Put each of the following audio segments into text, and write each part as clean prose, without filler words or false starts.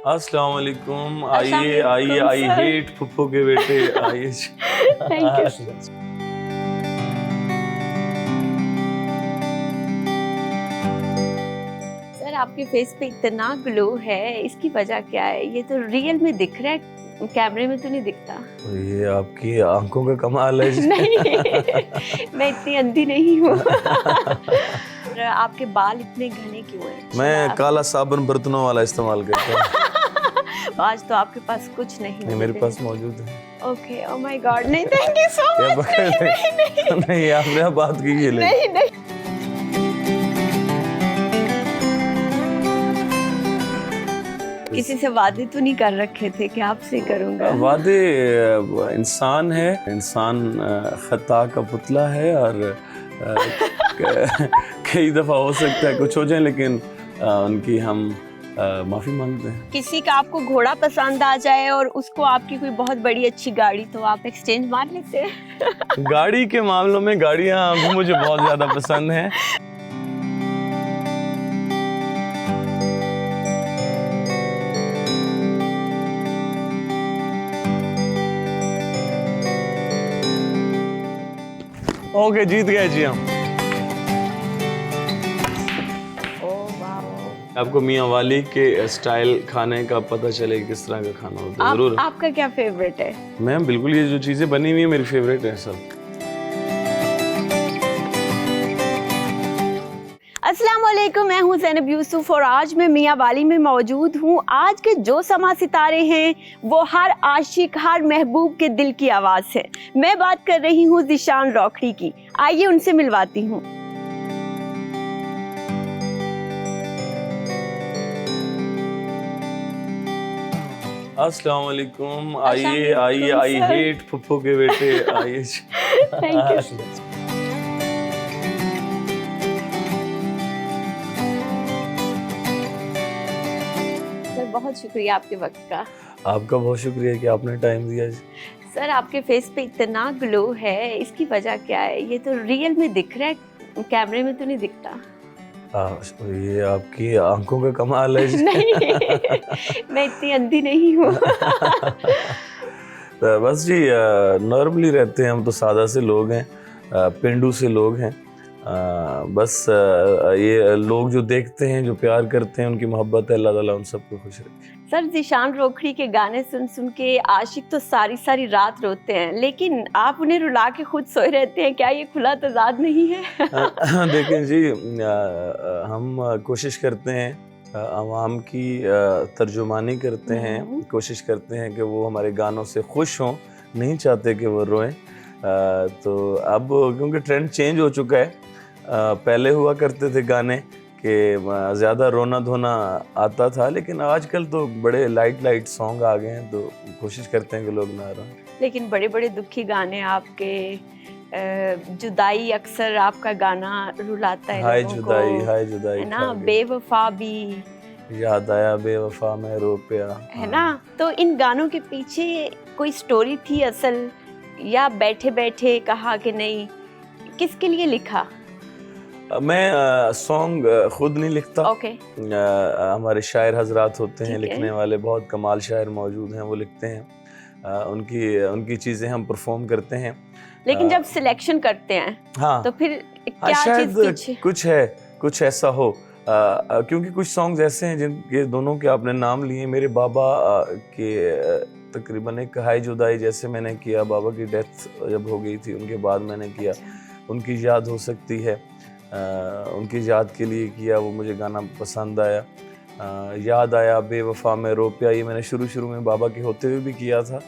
अस्सलाम वालेकुम। अस्सलाम आइए आइए वालेकुम, आई सर। हेट फुफ्फो के बेटे आइए। Thank you sir. सर आपके फेस पे इतना ग्लो है, इसकी वजह क्या है? ये तो रियल में दिख रहा है, कैमरे में तो नहीं दिखता। तो ये आपकी आंखों का कमाल है जी। नहीं, मैं इतनी अंधी नहीं हूँ। और आपके बाल इतने घने क्यों हैं? मैं काला साबुन बर्तनों वाला इस्तेमाल करता हूँ। आज तो आपके पास कुछ नहीं नहीं, मेरे पास मौजूद है। ओके, ओह माय गॉड, नहीं, थैंक यू सो क्या मच। पकड़ नहीं नहीं, नहीं नहीं नहीं आपने अब बात की ये ले। नहीं नहीं। किसी से वादे तो नहीं कर रखे थे कि आपसे करूंगा? वादे इंसान है, इंसान खता का पुतला है और कई दफ़ा हो सकता है कुछ हो जाए, लेकिन उनकी हम माफ़ी मांगते हैं। किसी का आपको घोड़ा पसंद आ जाए और उसको आपकी कोई बहुत बड़ी अच्छी गाड़ी, तो आप एक्सचेंज मार लेते हैं? गाड़ी के मामलों में गाड़ियाँ भी मुझे बहुत ज़्यादा पसंद हैं। ओके, जीत गए जी हम। ओह वाह। आपको मियाँ वाली के स्टाइल खाने का पता चले कि किस तरह का खाना होता है, ज़रूर। आपका क्या फेवरेट है? मैम बिल्कुल, ये जो चीज़ें बनी हुई है मेरी फेवरेट है सब। अस्सलाम वालेकुम, मैं हूँ ज़ैनब यूसुफ और आज मैं मियाँ वाली में मौजूद हूँ। आज के जो समा सितारे हैं वो हर आशिक, हर महबूब के दिल की आवाज़ है। मैं बात कर रही हूँ ज़ीशान रोखड़ी की। आइए उनसे मिलवाती हूँ। अस्सलाम वालेकुम। आइए आइए वालेकुम, आई सर। हेट फुफ्फो के बेटे आइए। Thank you sir. सर बहुत शुक्रिया आपके वक्त का। आपका बहुत शुक्रिया कि आपने टाइम दिया जी। सर आपके फेस पे इतना ग्लो है, इसकी वजह क्या है? ये तो रियल में दिख रहा है, कैमरे में तो नहीं दिखता। ये आपकी आंखों का कमाल है जी। नहीं, मैं इतनी अंधी नहीं हूँ। तो बस जी, नॉर्मली रहते हैं हम, तो सादा से लोग हैं, पेंडू से लोग हैं। बस ये लोग जो देखते हैं, जो प्यार करते हैं, उनकी मोहब्बत है, अल्लाह ताला उन सबको खुश रखे। सर ज़ीशान रोखड़ी के गाने सुन सुन के आशिक तो सारी सारी रात रोते हैं, लेकिन आप उन्हें रुला के खुद सोए रहते हैं, क्या ये खुला तजाद नहीं है? देखें जी, हम कोशिश करते हैं, आवाम की तर्जुमानी करते हैं, कोशिश करते हैं कि वो हमारे गानों से खुश हों, नहीं चाहते कि वो रोएं। तो अब क्योंकि ट्रेंड चेंज हो चुका है, पहले हुआ करते थे गाने कि ज़्यादा रोना धोना आता था, लेकिन आजकल तो बड़े लाइट सॉन्ग आ गए हैं, तो कोशिश करते हैं कि लोग ना रोएं। लेकिन बड़े बड़े दुखी गाने आपके, जुदाई अक्सर आपका गाना रुलाता है हाय लोगों जुदाई, को, हाय जुदाई है ना? खा गई, बेवफा भी, याद आया बेवफा मैं रो पिया। है ना? तो इन गानों के पीछे कोई स्टोरी थी असल, या बैठे बैठे कहा कि नहीं? किसके लिए लिखा? मैं सॉन्ग खुद नहीं लिखता। ओके। हमारे शायर हजरात होते हैं, ठीक है। लिखने वाले बहुत कमाल शायर मौजूद हैं, वो लिखते हैं। उनकी चीज़ें हम परफॉर्म करते हैं। लेकिन जब सिलेक्शन करते हैं हाँ, तो फिर हाँ, क्या शायद चीज़ पीछे? कुछ ऐसा हो, क्योंकि कुछ सॉन्ग्स ऐसे हैं जिनके दोनों के आपने नाम लिए। मेरे बाबा के तकरीबन एक हाय जुदाई जैसे मैंने किया, बाबा की डेथ जब हो गई थी उनके बाद मैंने किया। उनकी याद हो सकती है, उनकी याद के लिए किया, वो मुझे गाना पसंद आया। याद आया बेवफा मैं रो पिया, ये मैंने शुरू में बाबा के होते हुए भी किया था।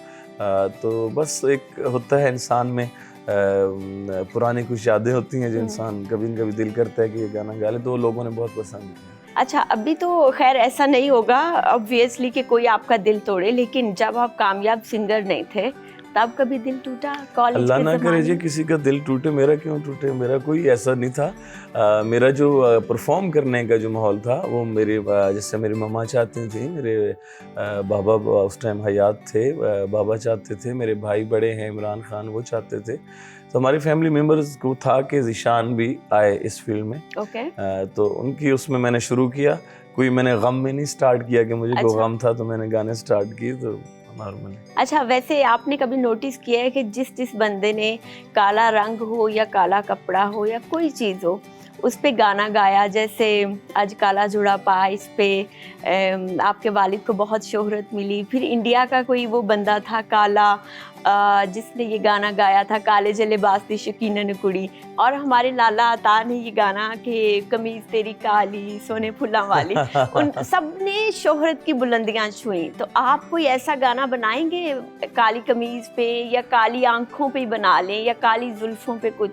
तो बस एक होता है इंसान में, पुरानी कुछ यादें होती हैं जो इंसान कभी न कभी दिल करता है कि ये गाना गा ले, तो लोगों ने बहुत पसंद किया। अच्छा, अभी तो खैर ऐसा नहीं होगा ऑब्वियसली कि कोई आपका दिल तोड़े, लेकिन जब आप कामयाब सिंगर नहीं थे तब कभी दिल टूटा कॉलेज अल्लाह के ना करे जी ज़माने? किसी का दिल टूटे, मेरा क्यों टूटे, मेरा कोई ऐसा नहीं था। मेरा जो परफॉर्म करने का जो माहौल था वो मेरे जैसे मेरी मम्मा चाहती थी, मेरे बाबा उस टाइम हयात थे, बाबा चाहते थे, मेरे भाई बड़े हैं इमरान खान, वो चाहते थे, तो हमारी फैमिली मेम्बर्स को था कि ज़ीशान भी आए इस फील्ड में। ओके। तो उनकी उसमें मैंने शुरू किया, कोई मैंने गम में नहीं स्टार्ट किया कि मुझे कोई अच्छा। गम था तो मैंने गाने स्टार्ट किए, तो नॉर्मली। अच्छा, वैसे आपने कभी नोटिस किया है कि जिस जिस बंदे ने काला रंग हो या काला कपड़ा हो या कोई चीज़ हो उस पे गाना गाया, जैसे आज काला जुड़ा पा, इस पे आपके वालिद को बहुत शोहरत मिली, फिर इंडिया का कोई वो बंदा था काला जिसने ये गाना गाया था, काले जले बास्ती शकीनन कुड़ी, और हमारे लाला अता ने ये गाना कि कमीज तेरी काली सोने फुल्ला वाली, उन सब ने शोहरत की बुलंदियां छुई। तो आप कोई ऐसा गाना बनाएंगे काली कमीज पे, या काली आंखों पे ही बना लें, या काली जुल्फों पे कुछ?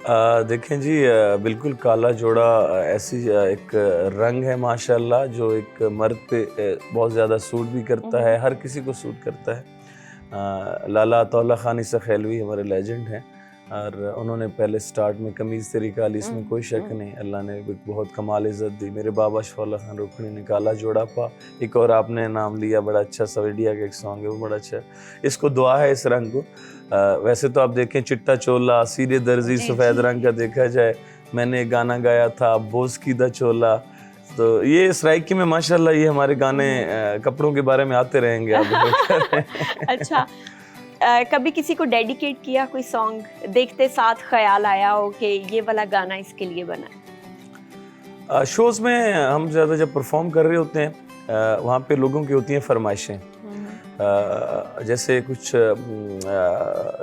देखें जी, बिल्कुल काला जोड़ा ऐसी एक रंग है माशाल्लाह जो एक मर्द पे बहुत ज़्यादा सूट भी करता है, हर किसी को सूट करता है। लाला अताउल्लाह खान ईसा खैलवी हमारे लेजेंड हैं, और उन्होंने पहले स्टार्ट में कमीज़ तेरी काली, इसमें कोई शक नहीं, अल्लाह ने एक बहुत कमाल इज़्ज़त दी। मेरे बाबा शफाउल्लाह खान रुकनी ने काला जोड़ा पा, एक और आपने नाम लिया बड़ा अच्छा, सवेडिया का एक सॉन्ग है वो बड़ा अच्छा है, इसको दुआ है इस रंग को। वैसे तो आप देखें चिट्टा चोला, सीरे दर्जी, सफ़ेद रंग का देखा जाए, मैंने एक गाना गाया था बोस की दा चोला, तो ये सराइकी में माशाल्लाह ये हमारे गाने कपड़ों के बारे में आते रहेंगे आप। अच्छा, कभी किसी को डेडिकेट किया कोई सॉन्ग, देखते साथ ख्याल आया हो कि ये वाला गाना इसके लिए बना? शोज़ में हम ज़्यादा जब परफॉर्म कर रहे होते हैं वहाँ पे लोगों की होती हैं फरमाइशें, जैसे कुछ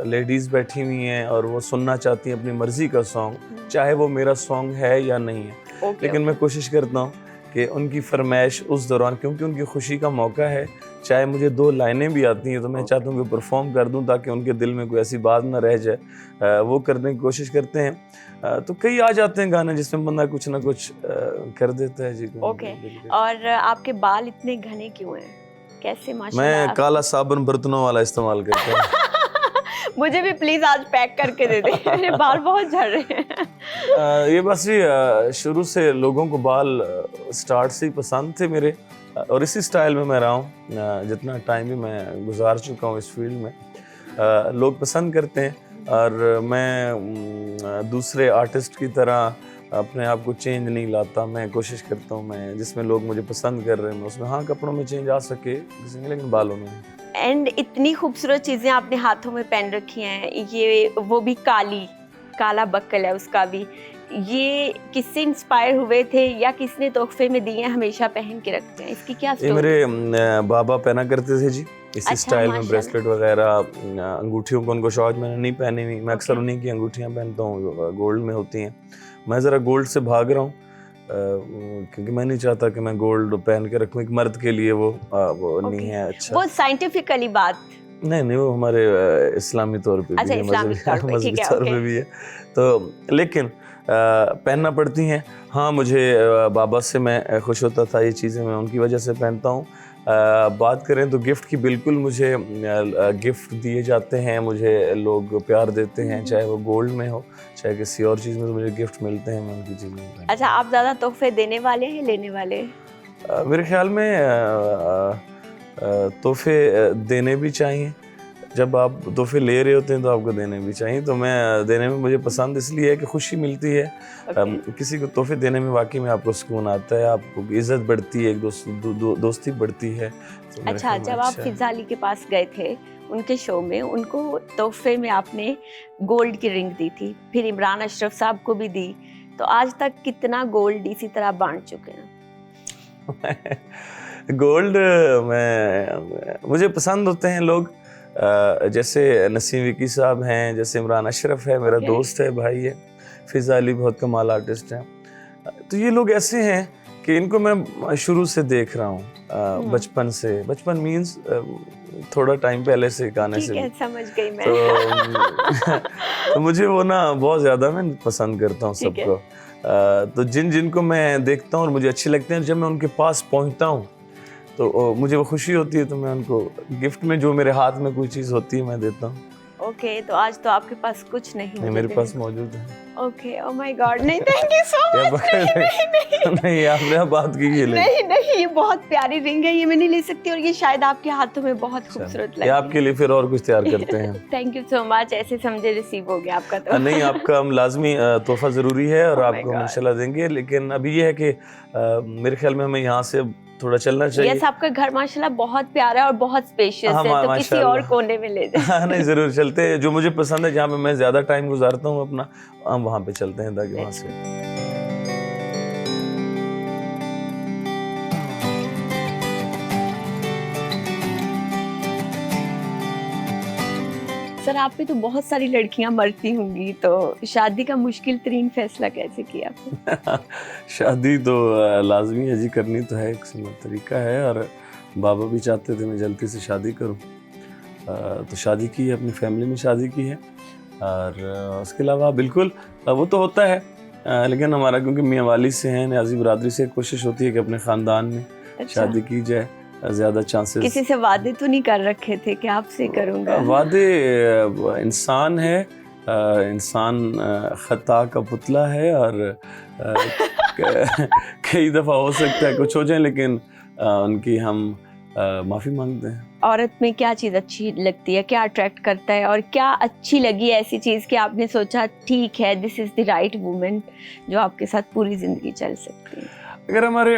लेडीज़ बैठी हुई हैं और वो सुनना चाहती हैं अपनी मर्ज़ी का सॉन्ग, चाहे वो मेरा सॉन्ग है या नहीं है, लेकिन मैं कोशिश करता हूँ कि उनकी फरमाइश उस दौरान, क्योंकि उनकी खुशी का मौका है, चाहे मुझे 2 लाइनें भी आती हैं तो मैं चाहता हूँ कि परफॉर्म कर दूँ ताकि उनके दिल में कोई ऐसी बात ना रह जाए, वो करने की कोशिश करते हैं। तो कई आ जाते हैं गाने जिसमें बंदा कुछ ना कुछ कर देता है जी। ओके, और आपके बाल इतने घने क्यों हैं, कैसे? माशाल्लाह। मैं काला साबुन बर्तनों वाला इस्तेमाल करता हूँ। मुझे भी प्लीज आज पैक करके दे दे, मेरे बाल बहुत झड़ रहे हैं। ये बस जी शुरू से लोगों को बाल स्टार्ट से ही पसंद थे मेरे, और इसी स्टाइल में मैं रहा हूँ, जितना टाइम भी मैं गुजार चुका हूँ इस फील्ड में, लोग पसंद करते हैं, और मैं दूसरे आर्टिस्ट की तरह अपने आप को चेंज नहीं लाता। मैं कोशिश करता हूँ मैं जिसमें लोग मुझे पसंद कर रहे हैं मैं उसमें, हाँ कपड़ों में चेंज आ सके किसी में, लेकिन बालों में। एंड इतनी खूबसूरत चीज़ें आपने हाथों में पहन रखी हैं, ये वो भी काली, काला बक्कल है उसका भी, ये किससे इंस्पायर हुए थे या किसने तोहफे में दिए हैं, हमेशा पहन के रखते हैं, इसकी क्या ये मेरे बाबा पहना करते थे जी, इसी अच्छा, स्टाइल में, ब्रेसलेट वगैरह, अंगूठियों को उनको शौक मैंने नहीं पहनी हुई, मैं अक्सर उन्हीं की अंगूठियाँ पहनता हूँ, गोल्ड में होती हैं। मैं ज़रा गोल्ड से भाग रहा हूँ क्योंकि मैं नहीं चाहता कि मैं गोल्ड पहन के रखूँ, एक मर्द के लिए वो नहीं है अच्छा। वो साइंटिफिकली बात नहीं, वो हमारे इस्लामी तौर पे अच्छा, भी है, मजहबी तौर पे भी है, तो लेकिन पहनना पड़ती हैं। हाँ, मुझे बाबा से मैं खुश होता था, ये चीज़ें मैं उनकी वजह से पहनता हूँ। बात करें तो गिफ्ट की, बिल्कुल मुझे गिफ्ट दिए जाते हैं, मुझे लोग प्यार देते हैं, चाहे वो गोल्ड में हो चाहे किसी और चीज़ में, तो मुझे गिफ्ट मिलते हैं, मैं उनकी चीज़ें। अच्छा, आप ज़्यादा तोहफे देने वाले हैं लेने वाले? मेरे ख्याल में तोहफे देने भी चाहिए, जब आप तोहफे ले रहे होते हैं तो आपको देने भी चाहिए, तो मैं देने में मुझे पसंद इसलिए है कि खुशी मिलती है। किसी को तोहफे देने में वाकई में आपको सुकून आता है, आपको इज़्ज़त बढ़ती है, एक दोस्ती बढ़ती है। तो अच्छा, जब आप फिज़ा अली के पास गए थे उनके शो में, उनको तोहफे में आपने गोल्ड की रिंग दी थी, फिर इमरान अशरफ साहब को भी दी, तो आज तक कितना गोल्ड इसी तरह बांट चुके हैं? गोल्ड मुझे पसंद होते हैं लोग, जैसे नसीम विकी साहब हैं, जैसे इमरान अशरफ है, मेरा दोस्त है, भाई है, फिज़ा अली बहुत कमाल आर्टिस्ट हैं, तो ये लोग ऐसे हैं कि इनको मैं शुरू से देख रहा हूँ, बचपन से, बचपन मीन्स थोड़ा टाइम पहले से गाने से, समझ गई मैं। तो मुझे वो ना बहुत ज़्यादा मैं पसंद करता हूँ सबको, तो जिनको मैं देखता हूँ और मुझे अच्छे लगते हैं, जब मैं उनके पास पहुँचता हूँ तो मुझे वो खुशी होती है, तो मैं उनको गिफ्ट में जो मेरे हाथ में कोई चीज़ होती है मैं देता हूँ। ओके, तो आज तो आपके पास कुछ नहीं, मेरे पास मौजूद है। ओके, ओह माय गॉड, नहीं थैंक यू सो क्या मच। पकड़ नहीं नहीं आपने अब बात की ये ले। नहीं नहीं, ये बहुत प्यारी रिंग है, ये मैं नहीं ले सकती, और ये शायद आपके हाथों में बहुत अच्छा, खूबसूरत ये लगी। आपके लिए फिर और कुछ तैयार करते हैं। थैंक यू सो मच, ऐसे समझे रिसीव हो गया आपका तो। नहीं आपका हम लाजमी तोहफा ज़रूरी है और Oh my आपको हम God. इंशाल्लाह देंगे, लेकिन अभी ये है कि मेरे ख्याल में हमें यहाँ से थोड़ा चलना चाहिए। यस, आपका घर माशाल्लाह बहुत प्यारा है और बहुत स्पेशियस हाँ, है, तो किसी और माशाल्लाह। कोने में ले जाए। हाँ, नहीं ज़रूर चलते हैं, जो मुझे पसंद है, जहाँ पे मैं ज़्यादा टाइम गुजारता हूँ अपना, हम वहाँ पे चलते हैं ताकि वहाँ से। सर, आप पे तो बहुत सारी लड़कियां मरती होंगी, तो शादी का मुश्किल तरीन फैसला कैसे किया आपने? शादी तो लाजमी है जी, करनी तो है, एक सुन्नत तरीका है, और बाबा भी चाहते थे मैं जल्दी से शादी करूं, तो शादी की है, अपनी फैमिली में शादी की है, और उसके अलावा बिल्कुल वो तो होता है, लेकिन हमारा क्योंकि मियाँ वाली से हैं, न्याजी बरादरी से, कोशिश होती है कि अपने ख़ानदान में अच्छा। शादी की जाए, ज़्यादा चांसेस। किसी से वादे तो नहीं कर रखे थे कि आपसे करूंगा? वादे, इंसान है, इंसान खता का पुतला है, और कई दफ़ा हो सकता है कुछ हो जाए, लेकिन उनकी हम माफ़ी मांगते हैं। औरत में क्या चीज़ अच्छी लगती है, क्या अट्रैक्ट करता है, और क्या अच्छी लगी ऐसी चीज़ कि आपने सोचा ठीक है, this is the right woman जो आपके साथ पूरी ज़िंदगी चल सकती है? अगर हमारे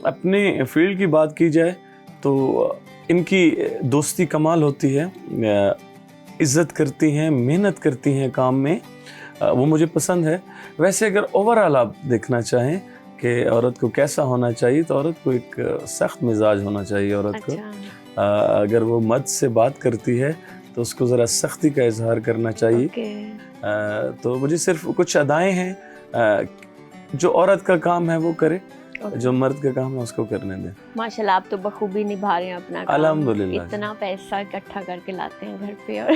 अपने फील्ड की बात की जाए तो इनकी दोस्ती कमाल होती है, इज़्ज़त करती हैं, मेहनत करती हैं काम में, वो मुझे पसंद है। वैसे अगर ओवरऑल आप देखना चाहें कि औरत को कैसा होना चाहिए, तो औरत को एक सख्त मिजाज होना चाहिए औरत को। अच्छा। अगर वो मर्द से बात करती है तो उसको ज़रा सख्ती का इजहार करना चाहिए। ओके। तो मुझे सिर्फ कुछ अदाएँ हैं, जो औरत का काम है वो करे, जो मर्द का काम है उसको करने दें। माशाल्लाह, आप तो बखूबी निभा रहे हैं अपना काम। अल्हम्दुलिल्लाह। इतना पैसा इकट्ठा करके लाते हैं घर पे और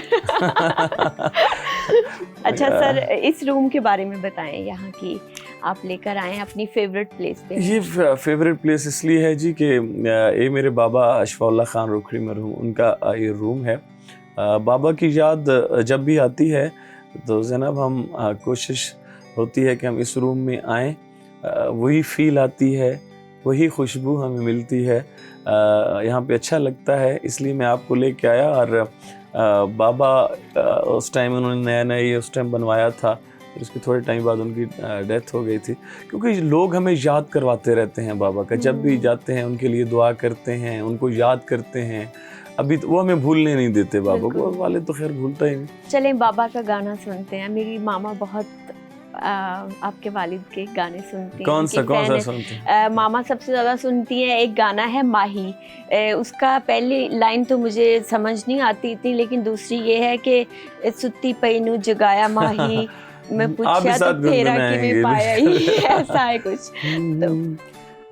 अच्छा सर, इस रूम के बारे में बताएं, यहाँ की आप लेकर आए अपनी फेवरेट प्लेस पे। ये फेवरेट प्लेस इसलिए है जी कि ये मेरे बाबा अशफाउल्लाह खान रुखड़ी मरहूम, उनका ये रूम है। बाबा की याद जब भी आती है तो ज़ैनब हम कोशिश होती है कि हम इस रूम में आएँ, वही फील आती है, वही खुशबू हमें मिलती है, यहाँ पे अच्छा लगता है, इसलिए मैं आपको लेके आया। और बाबा उस टाइम उन्होंने नया नया ये उस टाइम बनवाया था, फिर उसके थोड़े टाइम बाद उनकी डेथ हो गई थी, क्योंकि लोग हमें याद करवाते रहते हैं बाबा का, जब भी जाते हैं उनके लिए दुआ करते हैं, उनको याद करते हैं, अभी तो वो हमें भूलने नहीं देते बाबा को, वाले तो खैर भूलता ही नहीं। चलें बाबा का गाना सुनते हैं। मेरी मामा बहुत आपके वालिद के गाने सुनती हैं। कौन सा सुनते हैं? मामा सबसे ज़्यादा सुनती हैं, एक गाना है माही, उसका पहली लाइन तो मुझे समझ नहीं आती इतनी, लेकिन दूसरी ये है कि सुत्ती पैनू जगाया माही, मैं पूछा तो फेरा कि मैं पाया ही, ऐसा है कुछ। तो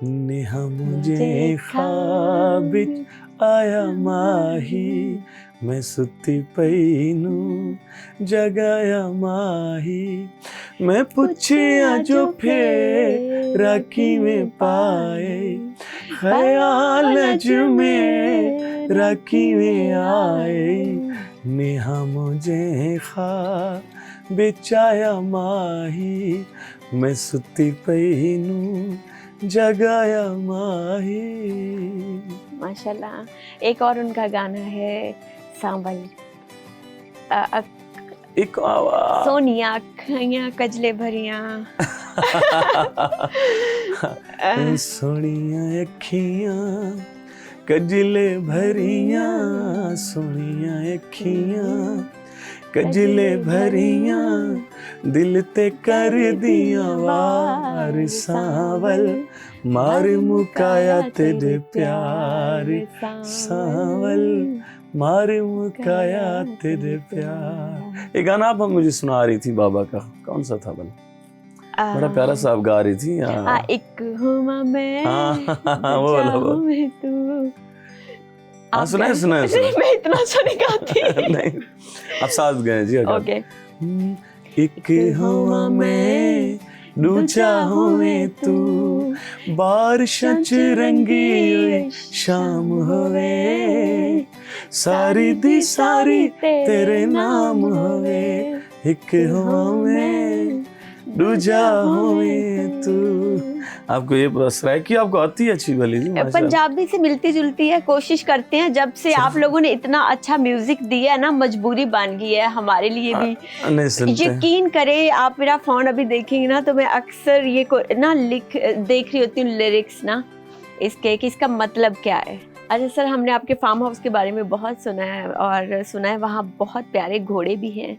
नेहा मुझे ख्वाब आया माही, मैं सुत्ती पैनू जगाया माही, मैं पूछिया जो फेरा कि में पाए, ख्याल में राखी में आए, नेहा मुझे ख्वाब बिचाया माही, मैं सुत्ती पैनू जगाया माही। माशाल्लाह। एक और उनका गाना है सांबल, एक सोनिया अखियां कजले भरियां सोनिया अखियां कजले भरियां, सोनिया अखियां कजले भरियां, दिल ते कर दिया वार सांवल, मार मुकाया तेरे प्यार सांवल, मार मुकाया तेरे प्यार। एक गाना आप मुझे सुना रही थी बाबा का, कौन सा था भला? बड़ा प्यारा सा आप गा रही थी। एक हुआ मैं, वो वाला मैं तू। हाँ सुनाए। मैं इतना अच्छा नहीं गाती। नहीं, आप साथ गए जी। ओके। एक हुआ मैं, दूजा होवे तू, बारिश रंगी शाम होवे, सारी दी सारी तेरे नाम होवे, एक हुआ मैं, दूजा होए तू। आपको ये बस रहा है कि आपको आती है अच्छी भली जी माशाल्लाह। पंजाबी से मिलती जुलती है, कोशिश करते हैं। जब से आप लोगों ने इतना अच्छा म्यूजिक दिया है ना, मजबूरी बन गई है हमारे लिए भी। नहीं सुनते हैं। यकीन करें, आप मेरा फोन अभी देखेंगे ना तो मैं अक्सर ये ना देख रही होती हूँ लिरिक्स ना इसके कि इसका मतलब क्या है। अच्छा सर, हमने आपके फार्म हाउस के बारे में बहुत सुना है और सुना है वहाँ बहुत प्यारे घोड़े भी हैं।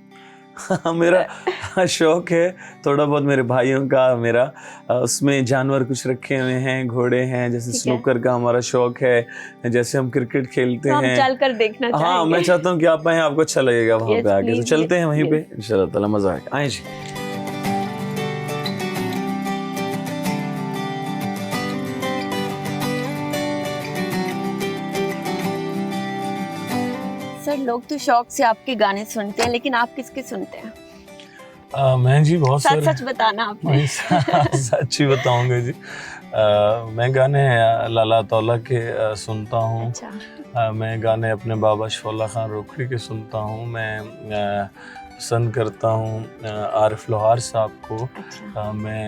मेरा शौक है थोड़ा बहुत, मेरे भाइयों का मेरा उसमें जानवर कुछ रखे हुए हैं, घोड़े हैं, जैसे स्नूकर का हमारा शौक है, जैसे हम क्रिकेट खेलते तो हैं। हम चल कर देखना चाहेंगे। हाँ, मैं चाहता हूँ कि आप आए, आपको अच्छा लगेगा वहाँ पे आके। तो चलते हैं वहीं पे, इंशाल्लाह ताला मजा आएगा। आए जी। सर, लोग तो शौक से आपके गाने सुनते हैं, लेकिन आप किसके सुनते हैं? मैं जी बहुत सच सारे सच बताना आपने। सच ही बताऊंगा जी। मैं गाने लाला तौला के सुनता हूँ। अच्छा। मैं गाने अपने बाबा शौला खान रोखड़ी के सुनता हूँ। मैं पसंद करता हूँ आरिफ लोहार साहब को। अच्छा। मैं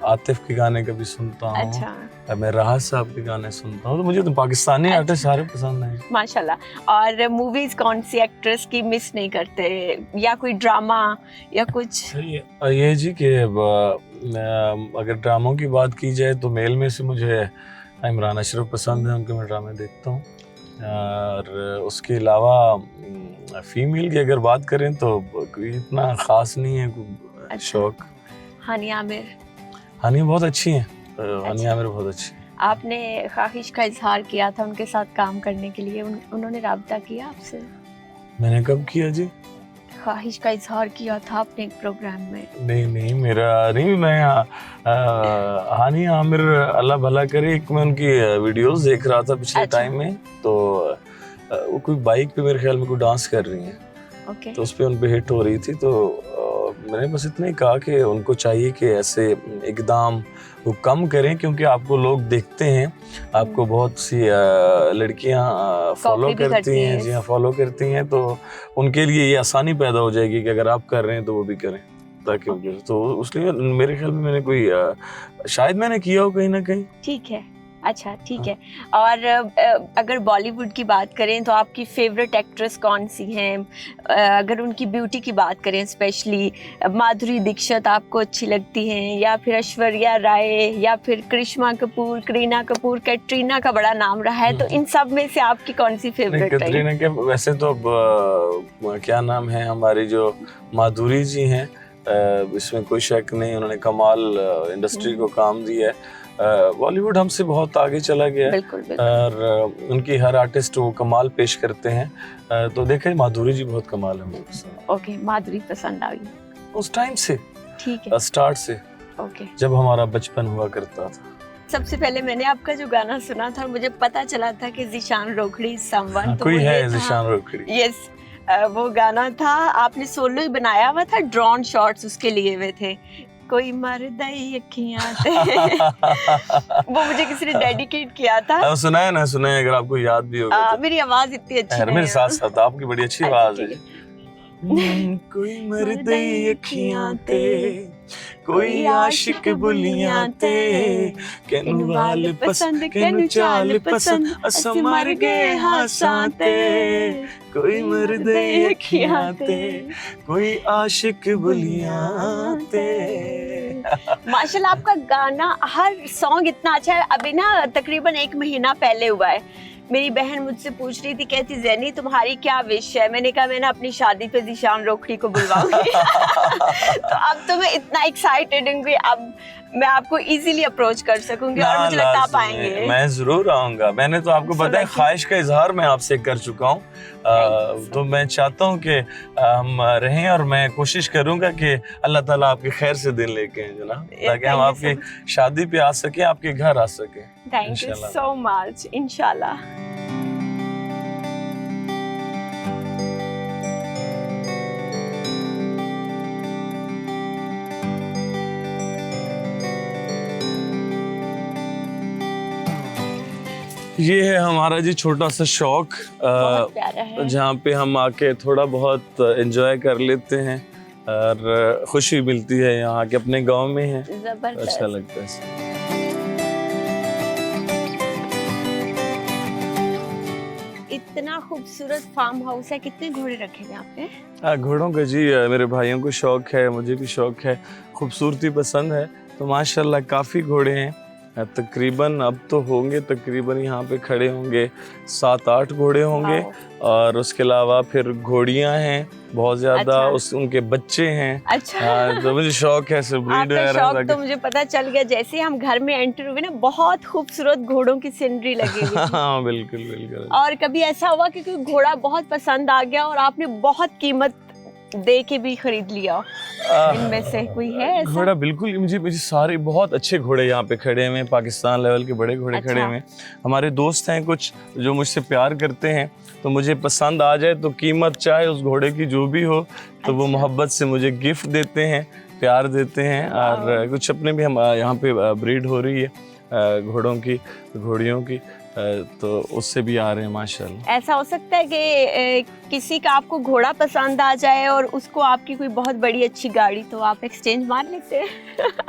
आतिफ के गाने कभी सुनता हूँ। अच्छा। मैं राहत साहब के गाने सुनता हूँ। तो मुझे तो पाकिस्तानी आर्टिस्ट सारे पसंद हैं माशाल्लाह। और मूवीज कौन सी एक्ट्रेस की मिस नहीं करते, या कोई ड्रामा या कुछ? ये जी कि अगर ड्रामों की बात की जाए तो मेल में से मुझे इमरान अशरफ पसंद है, उनके मैं ड्रामे देखता हूँ। और उसके अलावा फीमेल की अगर बात करें तो कोई इतना ख़ास नहीं है कोई शौक। हानिया आमिर। हानिया बहुत अच्छी हैं। हानिया आमिर बहुत अच्छी हैं। आपने ख्वाहिश का इजहार किया था उनके साथ काम करने के लिए, उन्होंने राब्ता किया आपसे? मैंने कब किया जी? ख्वाहिश का इजहार किया था आपने एक प्रोग्राम में। नहीं, मेरा नहीं। मैं हानिया आमिर अल्लाह भला करे, एक मैं उनकी वीडियोस देख रहा था पिछले टाइम में, तो वो कोई बाइक पे मेरे ख्याल में कोई डांस कर रही हैं। ओके। तो उस पे उन पे हिट हो रही थी। तो मैंने बस इतना ही कहा कि उनको चाहिए कि ऐसे इकदाम वो कम करें, क्योंकि आपको लोग देखते हैं, आपको बहुत सी लड़कियां फॉलो करती हैं। जी हाँ, फॉलो करती हैं। तो उनके लिए ये आसानी पैदा हो जाएगी कि अगर आप कर रहे हैं तो वो भी करें, ताकि तो उसलिए मेरे ख्याल में मैंने कोई शायद मैंने किया हो कहीं ना कहीं। ठीक है, अच्छा ठीक है। और अगर बॉलीवुड की बात करें तो आपकी फेवरेट एक्ट्रेस कौन सी हैं? अगर उनकी ब्यूटी की बात करें, स्पेशली माधुरी दीक्षित आपको अच्छी लगती हैं, या फिर ऐश्वर्या राय, या फिर करिश्मा कपूर, करीना कपूर, कैटरीना का बड़ा नाम रहा है, तो इन सब में से आपकी कौन सी फेवरेट है? कैटरीना के वैसे तो क्या नाम है, हमारी जो माधुरी जी हैं, इसमें कोई शक नहीं, उन्होंने कमाल इंडस्ट्री को काम दिया है। बॉलीवुड हमसे बहुत आगे चला गया है। बिल्कुल, बिल्कुल। और उनकी हर आर्टिस्ट वो कमाल पेश करते हैं। तो देखें, माधुरी जी बहुत कमाल है मुझे। ओके, माधुरी पसंद आई उस टाइम से, ठीक है, स्टार्ट से, ओके, जब हमारा बचपन हुआ करता था। सबसे पहले मैंने आपका जो गाना सुना था, मुझे पता चला था कि ज़ीशान रोखड़ी समवन, तो कोई है ज़ीशान रोखड़ी। यस, वो गाना था, आपने सोलो ही बनाया हुआ था, ड्रोन शॉट्स उसके लिए हुए थे, कोई मर्दई अखियां ते। वो मुझे किसी ने डेडिकेट किया था। सुना है ना, सुना है, अगर आपको याद भी होगा तो। मेरी आवाज इतनी अच्छी नहीं है। मेरे साथ साथ आपकी बड़ी अच्छी आवाज है। कोई मर्दई अखियां ते, कोई आशिक बुलियां ते, केनु वाल पसंद केनु चाल पसंद, अस मर गए हासां ते। कोई मर्दई अखियां ते, कोई आशिक बुलियां ते। माशाल्लाह, आपका गाना, हर सॉन्ग इतना अच्छा है। अभी ना तकरीबन 1 महीना पहले हुआ है, मेरी बहन मुझसे पूछ रही थी, कहती ज़ैनी तुम्हारी क्या विश है? मैंने कहा मैं ना अपनी शादी पे ज़ीशान रोखड़ी को बुलवाऊंगी। तो अब तो मैं इतना एक्साइटेड हूँ कि अब मैं आपको इजीली अप्रोच कर सकूंगी, और मुझे लगता आप आएंगे। मैं जरूर आऊंगा। मैंने तो आपको पता है, ख्वाहिश का इजहार मैं आपसे कर चुका हूँ। तो मैं चाहता हूँ कि हम रहें, और मैं कोशिश करूंगा कि अल्लाह ताला आपके खैर से दिन लेके आए जनाब, ताकि हम आपकी शादी पे आ सके, आपके घर आ सके। थैंक यू सो मच, इंशाल्लाह। ये है हमारा जी छोटा सा शौक, जहाँ पे हम आके थोड़ा बहुत एंजॉय कर लेते हैं। और खुशी मिलती है यहाँ के अपने गांव में है, जबरदस्त। अच्छा लगता है। इतना खूबसूरत फार्म हाउस है, कितने घोड़े रखे हैं आपने? घोड़ों का जी मेरे भाइयों को शौक है, मुझे भी शौक है, खूबसूरती पसंद है, तो माशाल्लाह काफ़ी घोड़े हैं। तकरीबन अब तो होंगे, तकरीबन यहाँ पे खड़े होंगे 7-8 घोड़े होंगे। वाओ। और उसके अलावा फिर घोड़ियाँ हैं बहुत ज़्यादा, अच्छा। उस उनके बच्चे हैं। अच्छा। हाँ, तो मुझे शौक है ऐसे ब्रीड आपका वगैरह शौक तो ताकि- मुझे पता चल गया, जैसे ही हम घर में एंटर हुए ना, बहुत खूबसूरत घोड़ों की सीनरी लगी हुई थी। हाँ बिल्कुल बिल्कुल। और कभी ऐसा हुआ कि कोई घोड़ा बहुत पसंद आ गया और आपने बहुत कीमत दे के भी खरीद लिया? इनमें से कोई है ऐसा? घोड़ा बिल्कुल, मुझे मुझे सारे बहुत अच्छे घोड़े यहाँ पे खड़े हुए हैं, पाकिस्तान लेवल के बड़े घोड़े अच्छा। खड़े हुए हैं। हमारे दोस्त हैं कुछ जो मुझसे प्यार करते हैं, तो मुझे पसंद आ जाए तो कीमत चाहे उस घोड़े की जो भी हो, तो वो अच्छा। मोहब्बत से मुझे गिफ्ट देते हैं, प्यार देते हैं। और कुछ अपने भी हम यहाँ पे ब्रीड हो रही है घोड़ों की, घोड़ियों की, तो उससे भी आ रहे हैं माशाल्लाह। ऐसा हो सकता है कि किसी का आपको घोड़ा पसंद आ जाए और उसको आपकी कोई बहुत बड़ी अच्छी गाड़ी, तो आप एक्सचेंज मार लेते हैं?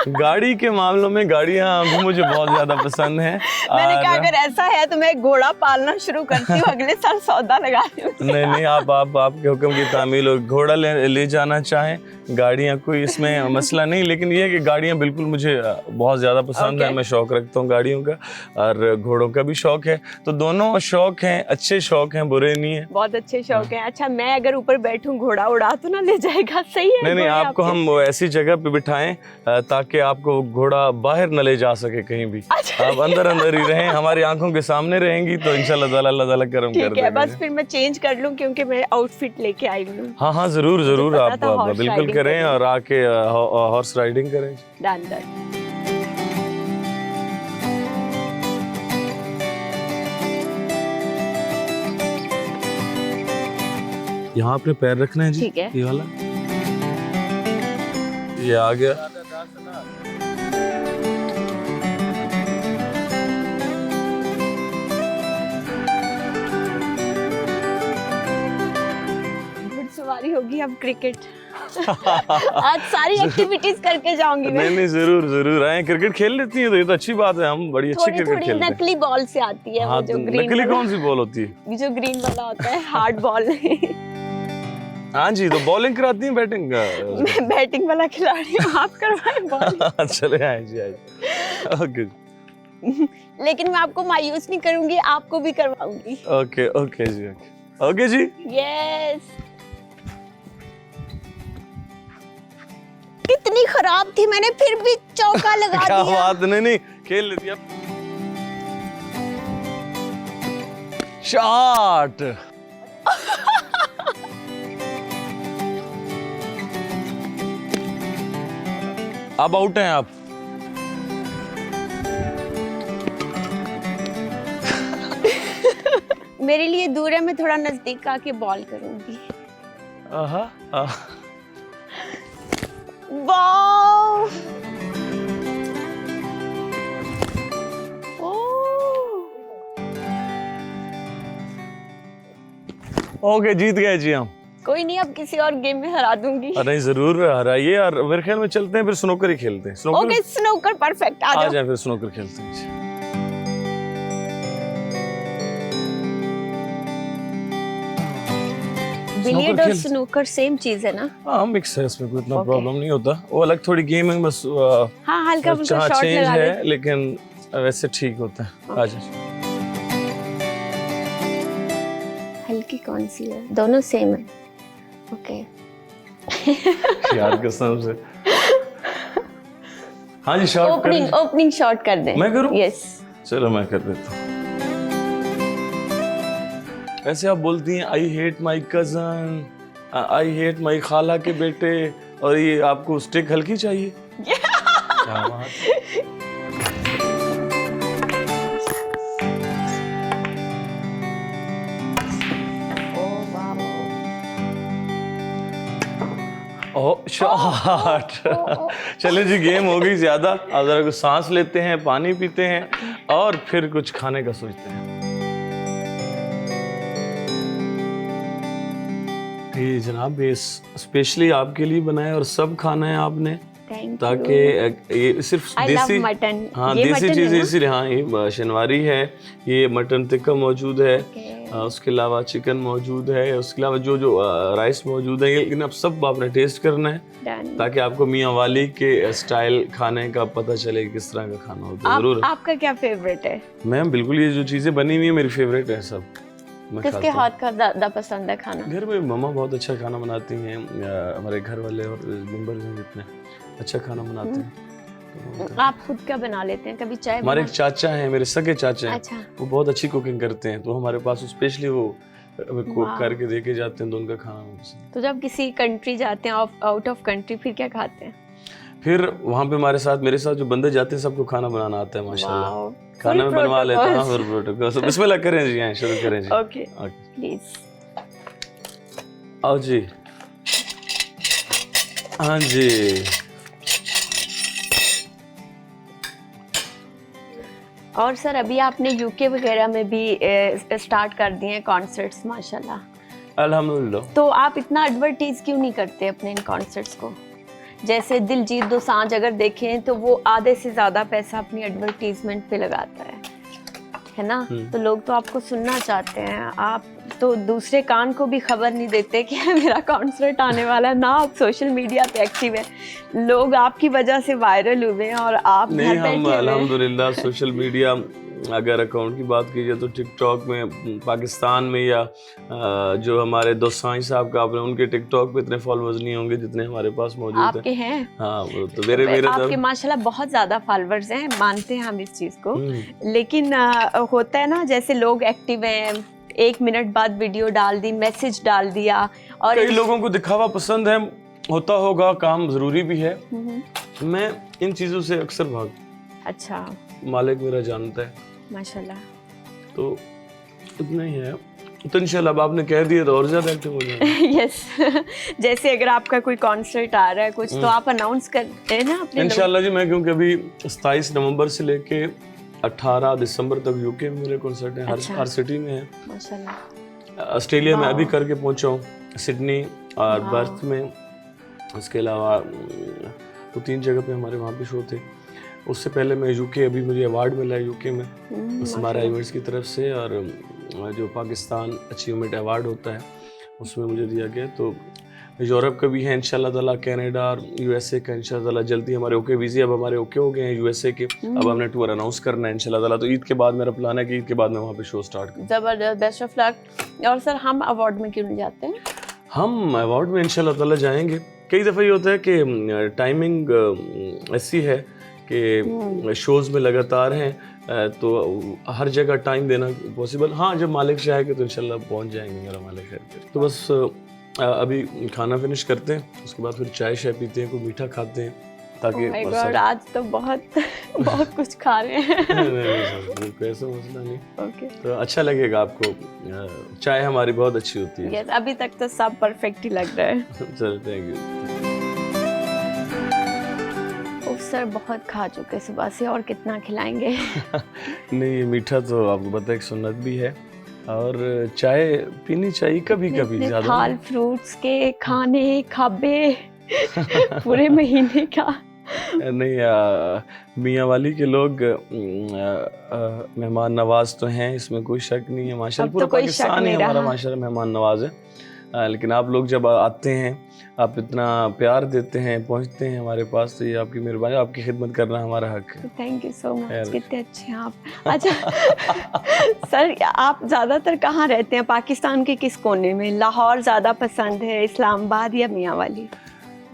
गाड़ी के मामलों में गाड़ियाँ भी मुझे बहुत ज़्यादा पसंद हैं। मैंने कहा अगर ऐसा है तो मैं घोड़ा पालना शुरू करती हूँ, अगले साल सौदा लगा रही हूँ। नहीं नहीं, आप आपके हुक्म की तामील हो। घोड़ा ले जाना चाहें, गाड़ियाँ कोई इसमें मसला नहीं, लेकिन ये है कि गाड़ियाँ बिल्कुल मुझे बहुत ज़्यादा पसंद है। मैं शौक रखता हूँ गाड़ियों का और घोड़ों का भी शौक है, तो दोनों शौक हैं, अच्छे शौक हैं, बुरे नहीं है। बहुत अच्छे शौक हैं। अच्छा, मैं अगर ऊपर बैठूं घोड़ा उड़ा तो ना ले जाएगा? सही है। नहीं नहीं, घोड़े आपको आपके? हम ऐसी जगह पे बिठाएं ताकि आपको घोड़ा बाहर न ले जा सके कहीं भी। अच्छा। आप अंदर अंदर ही रहें, हमारी आंखों के सामने रहेंगी, तो इंशाल्लाह ताला अल्लाह ताला करम कर ठीक है, देगा। बस फिर मैं चेंज कर लूं क्योंकि मैं आउटफिट लेके आई हूँ। हाँ हाँ, जरूर जरूर, पता आप था horse बिल्कुल riding करें करनी। और आके हॉर्स राइडिंग करें। Done done. यहाँ आपने पैर रखना है जी। ठीक है। ये वाला, ये आ गया। घुड़सवारी होगी, अब क्रिकेट। आज सारी एक्टिविटीज करके जाऊंगी मैं। नहीं नहीं, जरूर जरूर आए। क्रिकेट खेल लेती है तो ये तो अच्छी बात है, हम बड़ी अच्छी थोड़ी क्रिकेट थोड़ी खेलते हैं। नकली बॉल से आती है। हाँ, वो जो तो ग्रीन नकली वाला, कौन सी बॉल होती है? जो ग्रीन वाला होता है, हार्ड बॉल। हाँ जी, तो बॉलिंग कराती हैं बैटिंग? मैं बैटिंग वाला खिलाड़ी हूँ, आप करवाएं बॉलिंग। चले आए जी, आए। ओके लेकिन मैं आपको मायूस नहीं करूंगी, आपको भी करवाऊंगी। ओके ओके जी, ओके जी। यस। कितनी खराब थी, मैंने फिर भी चौका लगा क्या दिया। बात, नहीं नहीं, खेल लेती आप। शॉट। अब आउट हैं आप। मेरे लिए दूर है, मैं थोड़ा नजदीक आके बॉल करूंगी। आहा, आहा। वाओ। ओह। ओके, जीत गए जी हम। कोई नहीं, अब किसी और गेम में हरा दूंगी। नहीं, जरूर हराइए। और मेरे ख्याल में चलते हैं फिर स्नूकर ही खेलते हैं। स्नूकर ओके, स्नूकर परफेक्ट, आ आ जाओ। जाए, फिर स्नूकर खेलते हैं जी। बिलियर्ड और खेल- स्नूकर सेम चीज है ना? हाँ, मिक्स है, इसमें कोई इतना Okay. प्रॉब्लम नहीं होता। वो अलग थोड़ी गेम है, बस हाँ, हल्का फुल्का शॉट चेंज लगा है, दे। लेकिन वैसे ठीक होता है। आ जाए। हल्की कौन सी है? दोनों सेम है। ओके। यार कसम से। हाँ जी, शॉट ओपनिंग शॉट कर दें। मैं करूं? यस। चलो मैं कर देता हूँ। ऐसे आप बोलती हैं I hate my cousin, I hate my खाला के बेटे, और ये आपको स्टिक हल्की चाहिए? क्या बात है। ओह, शॉट। चले जी, गेम हो गई ज्यादा। अब जरा कुछ सांस लेते हैं, पानी पीते हैं और फिर कुछ खाने का सोचते हैं। ये जनाब ये स्पेशली आपके लिए बनाया और सब खाना है आपने, थैंक ताकि ये सिर्फ आई लव देसी, मटन। हाँ ये देसी मटन है चीज़ें ना? इसीलिए, हाँ ये शनवारी है, ये मटन टिक्का मौजूद है, Okay. उसके अलावा चिकन मौजूद है, उसके अलावा जो जो राइस मौजूद है, लेकिन अब सब आपने टेस्ट करना है Done. ताकि आपको मियाँ वाली के स्टाइल खाने का पता चले कि किस तरह का खाना होता है। जरूर आपका क्या फेवरेट है? मैम बिल्कुल, ये जो चीज़ें बनी हुई है मेरी फेवरेट है सब, मैं किसके खाता हूँ। हाथ का ज्यादा पसंद है खाना? घर में मम्मा बहुत अच्छा खाना बनाती हैं, हमारे घर वाले और मेंबर्स हैं जितने अच्छा खाना बनाते हैं। तो आप खुद क्या बना लेते हैं? कभी चाय हमारे एक बना? चाचा हैं, मेरे सगे चाचा हैं, अच्छा। वो बहुत अच्छी कुकिंग करते हैं, तो हमारे पास स्पेशली वो हमें कुक वाह। करके दे के जाते हैं, तो उनका खाना हमें पसंद है। तो जब किसी कंट्री जाते हैं, आउट ऑफ कंट्री, फिर क्या खाते हैं? फिर वहाँ पे मेरे साथ जो बंदे जाते हैं सबको खाना बनाना आता है माशाल्लाह, वाओ, खाना full में बनवा लेता हूँ। protocols. फिर प्रोटोकॉल सब बिस्मिल्लाह करें जी, हाँ शुरू करें जी। Okay please. आओ जी, हाँ जी। और सर अभी आपने यूके वगैरह में भी स्टार्ट कर दिए हैं कॉन्सर्ट्स माशाल्लाह, अल्हम्दुलिल्लाह। तो आप इतना एडवर्टीज क्यों नहीं करते अपने इन कॉन्सर्ट्स को? जैसे दिलजीत दोसांझ अगर देखें तो वो आधे से ज़्यादा पैसा अपनी एडवर्टीजमेंट पे लगाता है ना? तो लोग तो आपको सुनना चाहते हैं, आप तो दूसरे कान को भी खबर नहीं देते कि मेरा कॉन्सर्ट आने वाला है ना। आप सोशल मीडिया पे एक्टिव हैं, लोग आपकी वजह से वायरल हुए हैं और आप नहीं, घर हम बैठे हुए हैं। अल्हम्दुलिल्लाह सोशल मीडिया, अगर अकाउंट की बात कीजिए तो टिकटॉक में पाकिस्तान में या जो हमारे दोसांझ साहब का आपने, उनके टिकटॉक पे इतने फॉलोअर्स नहीं होंगे जितने हमारे पास मौजूद आपके हैं। हाँ वो तो मेरे आपके माशाल्लाह बहुत ज्यादा फॉलोअर्स हैं, मानते हैं हम इस चीज को, लेकिन होता है ना जैसे लोग एक्टिव हैं, 1 मिनट बाद वीडियो डाल दी, मैसेज डाल दिया, और कई लोगों को दिखावा पसंद है, होता होगा, काम जरूरी भी है। मैं इन चीजों से अक्सर भाग, अच्छा मालिक मेरा जानता है, माशाल्लाह। तो इतना ही है। तो इंशाल्लाह अब आपने कह दिया तो और ज्यादा एक्टिव हो जाएंगे। यस जैसे अगर आपका कोई कॉन्सर्ट आ रहा है कुछ, तो आप अनाउंस करते हैं ना अपने इंशाल्लाह जी। मैं क्योंकि अभी 27 नवंबर से लेके 18 दिसंबर तक यूके में मेरे कॉन्सर्ट हैं, हर सिटी में है माशाल्लाह। ऑस्ट्रेलिया में अभी करके पहुंचा हूँ, सिडनी और बर्थ में, उसके अलावा तो 3 जगह पे हमारे वहाँ पे शो थे। उससे पहले मैं यूके, अभी मुझे अवार्ड मिला है यूके में समारा इवेंट्स की तरफ से, और जो पाकिस्तान अचीवमेंट अवार्ड होता है उसमें मुझे दिया गया। तो यूरोप का भी है इंशाल्लाह ताला, कनाडा और यूएसए का इंशाल्लाह ताला जल्दी हमारे ओके वीज़े अब हमारे ओके हो गए हैं यूएसए के। अब हमने टूर अनाउंस करना है इंशाल्लाह ताला, तो ईद के बाद मेरा प्लान है कि ईद के बाद मैं वहाँ पे शो स्टार्ट करूँ। जबरदस्त, बेस्ट ऑफ लक। और सर हम अवार्ड में क्यों नहीं जाते हैं? हम अवार्ड में इंशाल्लाह ताला जाएंगे। कई दफ़ा ये होता है कि टाइमिंग ऐसी है कि शोज़ में लगातार हैं, तो हर जगह टाइम देना पॉसिबल, हाँ जब मालिक चाहेगा तो इंशाल्लाह पहुंच जाएंगे, मेरा मालिक है। तो बस अभी खाना फिनिश करते हैं, उसके बाद फिर चाय शाय पीते हैं, कोई मीठा खाते हैं, ताकि Oh my God, आज तो बहुत बहुत कुछ खा रहे हैं। नहीं, ऐसा मसला नहीं। ओके तो अच्छा लगेगा आपको, चाय हमारी बहुत अच्छी होती है। यस, अभी तक तो सब परफेक्ट ही लग रहा है। चलो थैंक यू। सर बहुत खा चुके सुबह से, और कितना खिलाएंगे? नहीं, ये मीठा तो आपको पता है एक सुन्नत भी है, और चाय पीनी चाहिए कभी कभी, ज़्यादा फल फ्रूट्स के खाने खाबे पूरे महीने का। नहीं, मियाँ वाली के लोग मेहमान नवाज तो हैं, इसमें कोई शक नहीं है माशाल्लाह। पूरा पाकिस्तान ही हमारा माशाल्लाह मेहमान नवाज है, लेकिन आप लोग जब आते हैं, आप इतना प्यार देते हैं, पहुंचते हैं हमारे पास, तो ये आपकी मेहरबानी, आपकी खिदमत करना हमारा हक है। थैंक यू सो मच, कितने अच्छे हैं आप। अच्छा सर, आप ज़्यादातर कहाँ रहते हैं? पाकिस्तान के किस कोने में? लाहौर ज़्यादा पसंद है, इस्लामाबाद या मियाँ वाली?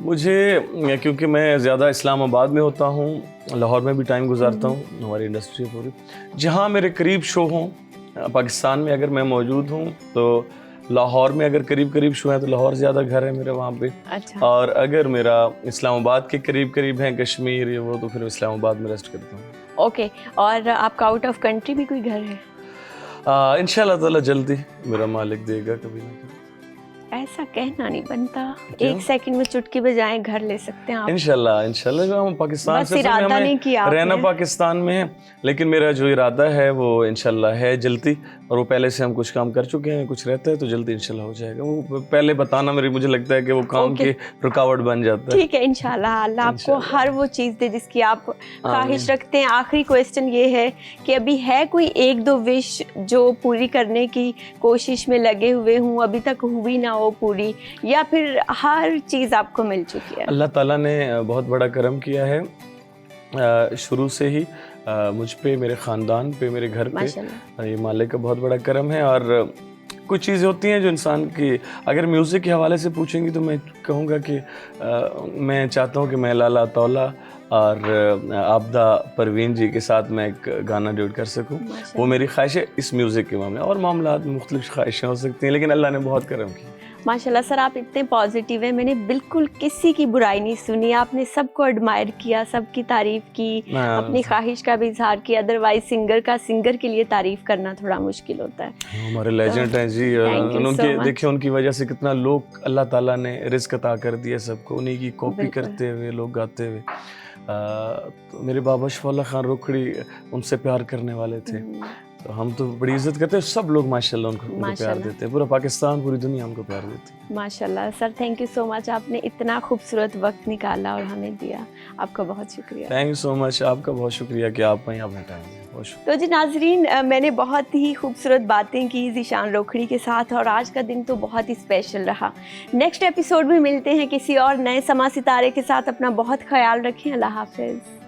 मुझे क्योंकि मैं ज़्यादा इस्लामाबाद में होता हूँ, लाहौर में भी टाइम गुजारता हूँ, हमारी इंडस्ट्री पूरी, जहाँ मेरे करीब शो हों। पाकिस्तान में अगर मैं मौजूद हूँ तो लाहौर में अगर करीब शो है तो लाहौर ज़्यादा घर है मेरे वहाँ पे। अच्छा। और अगर मेरा इस्लामाबाद के करीब हैं कश्मीर या वो, तो फिर इस्लामाबाद में रेस्ट करता हूँ। ओके, और आपका आउट ऑफ कंट्री भी कोई घर है? इंशाल्लाह ताला जल्दी मेरा मालिक देगा कभी ना कभी। ऐसा कहना नहीं बनता। क्यों? 1 सेकंड में चुटकी बजाएं घर ले सकते हैं आप। इंशाल्लाह इंशाल्लाह, जो हम पाकिस्तान बस से इरादा हमें नहीं किया आपने। रहना पाकिस्तान में है, लेकिन मेरा जो इरादा है वो इंशाल्लाह है जल्दी, और वो पहले से हम कुछ काम कर चुके हैं, कुछ रहता है तो जल्दी इंशाल्लाह हो जाएगा। वो पहले बताना मुझे लगता है कि वो काम ओके। की रुकावट बन जाता है। ठीक है, इंशाल्लाह अल्लाह आपको इंशाल्लाह। हर वो चीज़ दे जिसकी आप ख्वाहिश रखते हैं। आखिरी क्वेश्चन ये है कि अभी है कोई 1-2 विश जो पूरी करने की कोशिश में लगे हुए हूँ, अभी तक हुई ना हो पूरी, या फिर हर चीज़ आपको मिल चुकी है? अल्लाह ताला ने बहुत बड़ा करम किया है शुरू से ही मुझ पे, मेरे ख़ानदान पे, मेरे घर पे। माशाल्लाह। ये मालिक का बहुत बड़ा करम है। और कुछ चीज़ें होती हैं जो इंसान की, अगर म्यूज़िक के हवाले से पूछेंगी तो मैं कहूँगा कि मैं चाहता हूँ कि मैं लाला तौला और आबदा परवीन जी के साथ मैं एक गाना ड्यूट कर सकूँ। वो मेरी ख्वाहिश है इस म्यूज़िक के मामले। और मामलात में मुख्तलिफ ख्वाहिशें हो सकती हैं, लेकिन अल्लाह ने बहुत करम किया। माशाल्लाह सर, आप इतने पॉजिटिव हैं, मैंने बिल्कुल किसी की बुराई नहीं सुनी। आपने सबको एडमायर किया, सबकी तारीफ़ की, अपनी ख्वाहिश का भी इजहार किया। अदरवाइज सिंगर के लिए तारीफ़ करना थोड़ा मुश्किल होता है। हमारे लेजेंड हैं जी। thank you so उनके much। देखिए उनकी वजह से कितना लोग अल्लाह ताला ने रिज़्क अता कर दिया सबको, उन्हीं की कॉपी बिल्कुल। करते हुए लोग गाते हुए। तो मेरे बाबा शफाउल्लाह खान रोखड़ी उनसे प्यार करने वाले थे, तो हम तो बड़ी इज्जत करते हैं। सब लोग माशाल्लाह उनको प्यार माशाल्लाह। देते हैं, पूरा पाकिस्तान, पूरी दुनिया उनको प्यार देती है। माशाल्लाह sir, thank you so much. आपने इतना खूबसूरत वक्त निकाला और हमें दिया, आपका बहुत शुक्रिया। थैंक यू सो मच, आपका बहुत शुक्रिया कि आप वहीं अपना टाइम दिया, बहुत शुक्रिया। तो जी नाजरीन, मैंने बहुत ही खूबसूरत बातें की ज़ीशान रोखड़ी के साथ, और आज का दिन तो बहुत ही स्पेशल रहा। नेक्स्ट एपिसोड में मिलते हैं किसी और नए समा सितारे के साथ। अपना बहुत ख्याल रखें। अल्लाह हाफिज़।